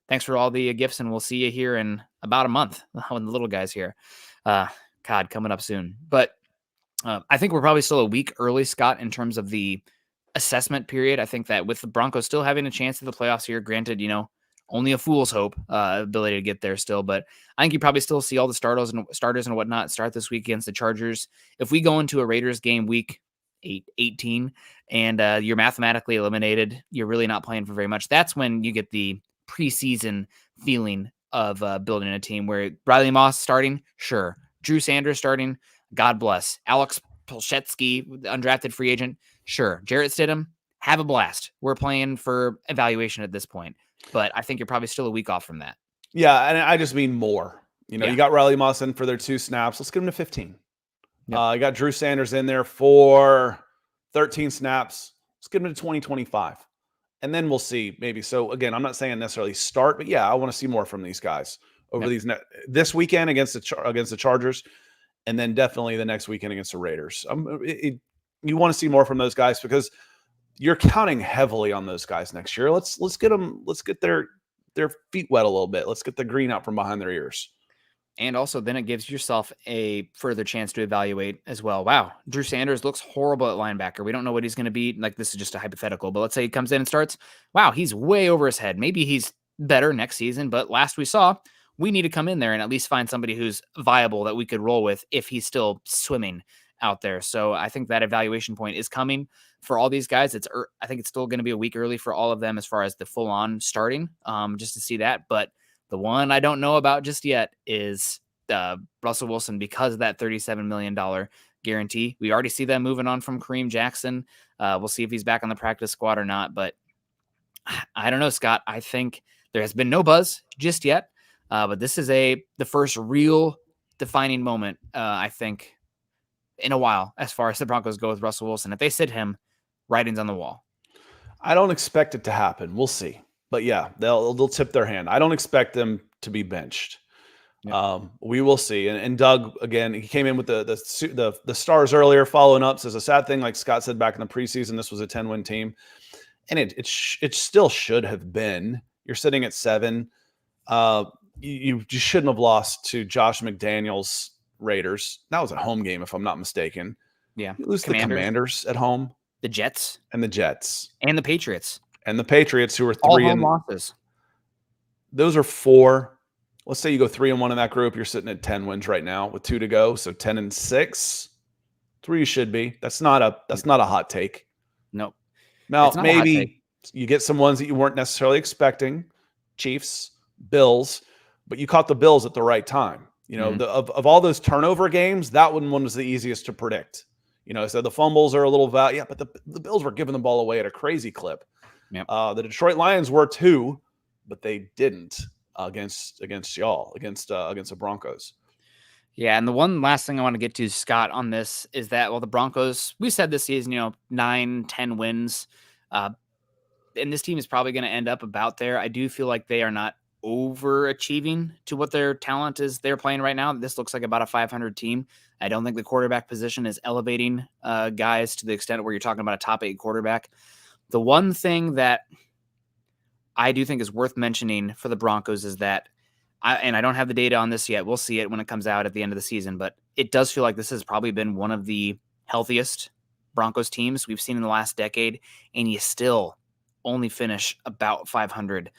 thanks for all the gifts, and we'll see you here in about a month when the little guy's here. God, coming up soon. But I think we're probably still a week early, Scott, in terms of the assessment period. I think that with the Broncos still having a chance at the playoffs here, granted, only a fool's hope ability to get there still, but I think you probably still see all the starters and whatnot start this week against the Chargers. If we go into a Raiders game week 18 and you're mathematically eliminated, you're really not playing for very much. That's when you get the preseason feeling of building a team where Riley Moss starting, sure. Drew Sanders starting, God bless. Alex Polshetsky, undrafted free agent, sure. Jarrett Stidham, have a blast. We're playing for evaluation at this point, but I think you're probably still a week off from that. Yeah, and I just mean more. You got Riley Moss in for their 2 snaps. Let's get him to 15. Yep. You got Drew Sanders in there for 13 snaps. Let's get him to 2025. And then we'll see maybe. So again, I'm not saying necessarily start, but yeah, I want to see more from these guys over this weekend against the Chargers, and then definitely the next weekend against the Raiders. You want to see more from those guys because you're counting heavily on those guys next year. Let's get them. Let's get their feet wet a little bit. Let's get the green out from behind their ears. And also then it gives yourself a further chance to evaluate as well. Wow, Drew Sanders looks horrible at linebacker. We don't know what he's going to be. Like, this is just a hypothetical, but let's say he comes in and starts. Wow, he's way over his head. Maybe he's better next season, but last we saw, we need to come in there and at least find somebody who's viable that we could roll with if he's still swimming out there. So I think that evaluation point is coming for all these guys. I think it's still going to be a week early for all of them as far as the full on starting, just to see that. But the one I don't know about just yet is Russell Wilson because of that $37 million guarantee. We already see them moving on from Kareem Jackson. We'll see if he's back on the practice squad or not. But I don't know, Scott. I think there has been no buzz just yet. But this is the first real defining moment, I think, in a while as far as the Broncos go with Russell Wilson. If they sit him, writing's on the wall. I don't expect it to happen. We'll see. But yeah, they'll tip their hand. I don't expect them to be benched. Yep. We will see. And Doug, again, he came in with the stars earlier, following up. Says a sad thing, like Scott said back in the preseason, this was a 10-win team, and it still should have been. You're sitting at 7. You shouldn't have lost to Josh McDaniels Raiders. That was a home game, if I'm not mistaken. Yeah, you lose the Commanders at home, the Jets, and the Patriots. And the Patriots, who were 3 all home losses. those are 4. Let's say you go 3-1 in that group. You're sitting at 10 wins right now with 2 to go. So 10-6. That's where you should be. That's not a hot take. Nope. Now, maybe you get some ones that you weren't necessarily expecting. Chiefs, Bills, but you caught the Bills at the right time. You know, of all those turnover games, that one was the easiest to predict. You know, so the fumbles are a little but the Bills were giving the ball away at a crazy clip. Yep. The Detroit Lions were too, but they didn't against the Broncos. Yeah, and the one last thing I want to get to, Scott, on this is that, well, the Broncos, we said this season, 9, 10 wins, and this team is probably going to end up about there. I do feel like they are not overachieving to what their talent is they're playing right now. This looks like about a 500 team. I don't think the quarterback position is elevating guys to the extent where you're talking about a top 8 quarterback. The one thing that I do think is worth mentioning for the Broncos is that, I don't have the data on this yet. We'll see it when it comes out at the end of the season, but it does feel like this has probably been one of the healthiest Broncos teams we've seen in the last decade, and you still only finish about 500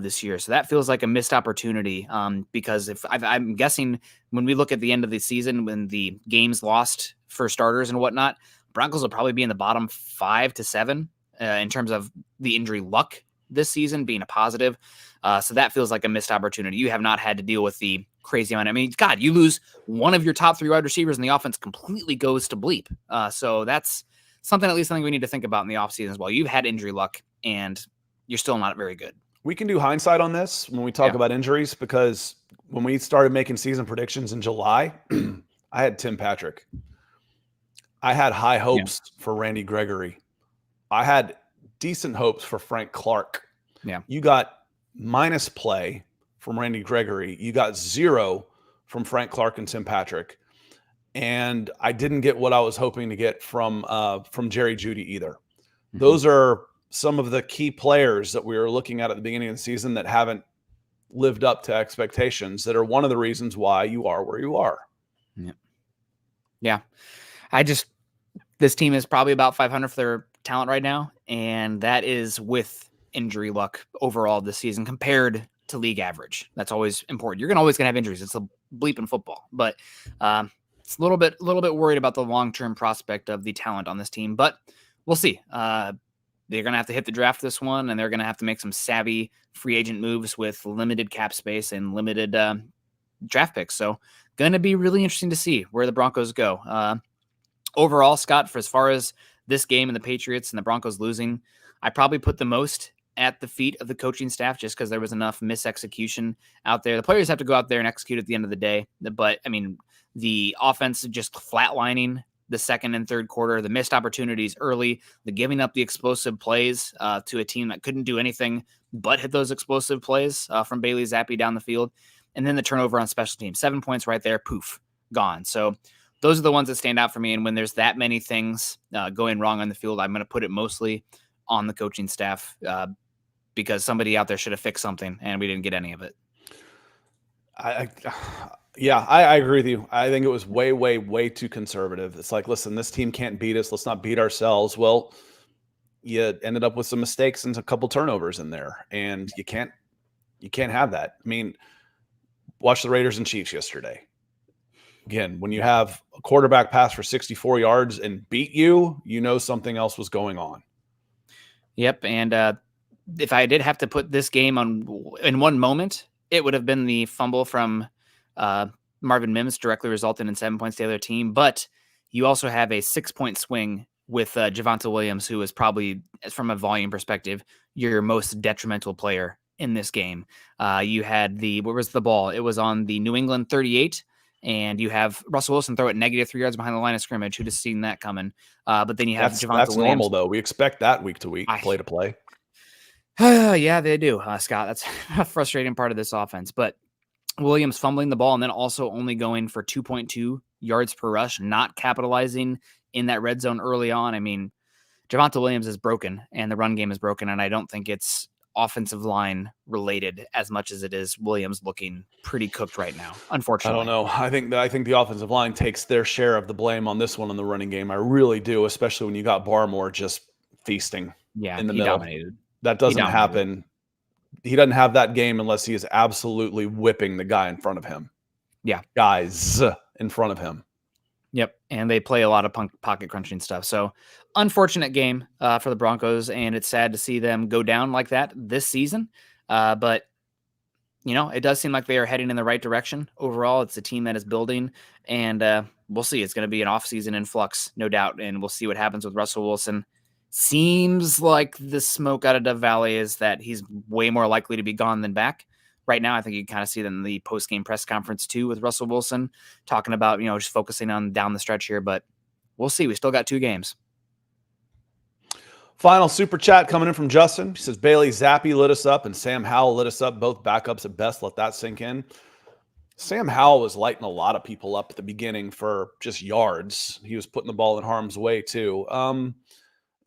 this year. So that feels like a missed opportunity because I'm guessing when we look at the end of the season, when the games lost for starters and whatnot, Broncos will probably be in the bottom 5 to 7 in terms of the injury luck this season being a positive. So that feels like a missed opportunity. You have not had to deal with the crazy amount. I mean, God, you lose one of your top 3 wide receivers and the offense completely goes to bleep. So that's something, at least something we need to think about in the offseason as well. You've had injury luck and you're still not very good. We can do hindsight on this when we talk about injuries, because when we started making season predictions in July, I had Tim Patrick. I had high hopes for Randy Gregory. I had decent hopes for Frank Clark. Yeah. You got minus play from Randy Gregory. You got 0 from Frank Clark and Tim Patrick. And I didn't get what I was hoping to get from Jerry Jeudy either. Mm-hmm. Those are some of the key players that we were looking at the beginning of the season that haven't lived up to expectations, that are one of the reasons why you are where you are. Yeah. This team is probably about 500 for their talent right now, and that is with injury luck overall this season compared to league average. That's always important. You're always going to have injuries. It's a bleep in football, but it's a little bit worried about the long-term prospect of the talent on this team, but we'll see. They're going to have to hit the draft this one, and they're going to have to make some savvy free agent moves with limited cap space and limited draft picks. So going to be really interesting to see where the Broncos go. Overall, Scott, for as far as this game and the Patriots and the Broncos losing, I probably put the most at the feet of the coaching staff just because there was enough misexecution out there. The players have to go out there and execute at the end of the day. But, I mean, the offense just flatlining the second and third quarter, the missed opportunities early, the giving up the explosive plays to a team that couldn't do anything but hit those explosive plays from Bailey Zappi down the field. And then the turnover on special teams, 7 points right there, poof, gone. So those are the ones that stand out for me. And when there's that many things going wrong on the field, I'm going to put it mostly on the coaching staff because somebody out there should have fixed something and we didn't get any of it. I agree with you. I think it was way, way, way too conservative. It's like, listen, this team can't beat us. Let's not beat ourselves. Well, you ended up with some mistakes and a couple turnovers in there, and you can't have that. I mean, watch the Raiders and Chiefs yesterday. Again, when you have a quarterback pass for 64 yards and beat you, something else was going on. Yep, and if I did have to put this game in one moment, it would have been the fumble from Marvin Mims directly resulting in 7 points to the other team. But you also have a 6-point swing with Javonte Williams, who is probably, from a volume perspective, your most detrimental player in this game. You had where was the ball? It was on the New England 38. And you have Russell Wilson throw it -3 yards behind the line of scrimmage. Who'd have seen that coming? But then you have Javonte Williams. That's normal, though. We expect that week to week, play to play. Yeah, they do, Scott. That's a frustrating part of this offense. But Williams fumbling the ball and then also only going for 2.2 yards per rush, not capitalizing in that red zone early on. I mean, Javonte Williams is broken and the run game is broken, and I don't think it's offensive line related as much as it is Williams looking pretty cooked right now, unfortunately. I don't know. I think the offensive line takes their share of the blame on this one in the running game. I really do, especially when you got Barmore just feasting in the middle. Dominated. That doesn't happen he doesn't have that game unless he is absolutely whipping the guy in front of him. Yeah. Guys in front of him. Yep, and they play a lot of pocket crunching stuff. So, unfortunate game for the Broncos, and it's sad to see them go down like that this season. But it does seem like they are heading in the right direction. Overall, it's a team that is building, and we'll see. It's going to be an offseason in flux, no doubt, and we'll see what happens with Russell Wilson. Seems like the smoke out of Dove Valley is that he's way more likely to be gone than back. Right now, I think you can kind of see that in the post-game press conference, too, with Russell Wilson talking about, just focusing on down the stretch here. But we'll see. We still got 2 games. Final super chat coming in from Justin. He says, Bailey Zappi lit us up and Sam Howell lit us up. Both backups at best. Let that sink in. Sam Howell was lighting a lot of people up at the beginning for just yards. He was putting the ball in harm's way, too.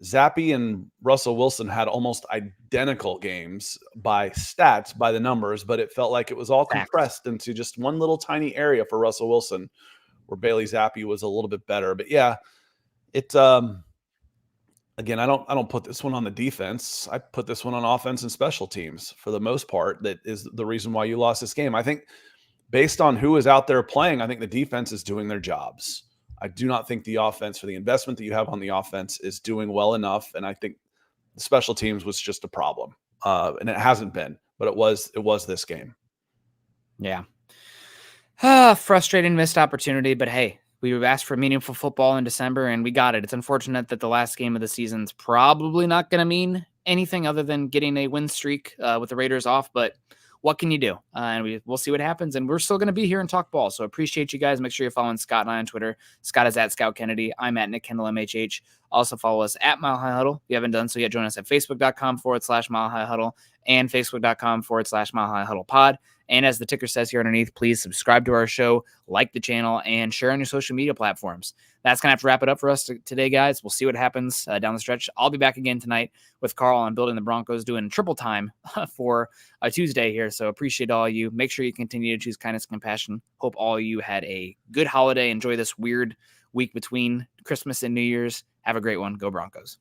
Zappi and Russell Wilson had almost identical games by stats, by the numbers, but it felt like it was all compressed into just one little tiny area for Russell Wilson, where Bailey Zappi was a little bit better. But yeah, again, I don't put this one on the defense. I put this one on offense and special teams for the most part. That is the reason why you lost this game. I think based on who is out there playing, I think the defense is doing their jobs. I do not think the offense, for the investment that you have on the offense, is doing well enough. And I think the special teams was just a problem. And it hasn't been, but it was this game. Yeah. Frustrating missed opportunity, but hey, we asked for meaningful football in December and we got it. It's unfortunate that the last game of the season's probably not going to mean anything other than getting a win streak with the Raiders off, but what can you do? And we'll see what happens. And we're still going to be here and talk ball. So appreciate you guys. Make sure you're following Scott and I on Twitter. Scott is at Scout Kennedy. I'm at Nick Kendell MHH. Also follow us at Mile High Huddle. If you haven't done so yet, join us at facebook.com/Mile High Huddle and facebook.com/Mile High Huddle pod. And as the ticker says here underneath, please subscribe to our show, like the channel, and share on your social media platforms. That's going to have to wrap it up for us today, guys. We'll see what happens down the stretch. I'll be back again tonight with Carl on Building the Broncos, doing triple time for a Tuesday here. So appreciate all of you. Make sure you continue to choose kindness and compassion. Hope all of you had a good holiday. Enjoy this weird week between Christmas and New Year's. Have a great one. Go Broncos.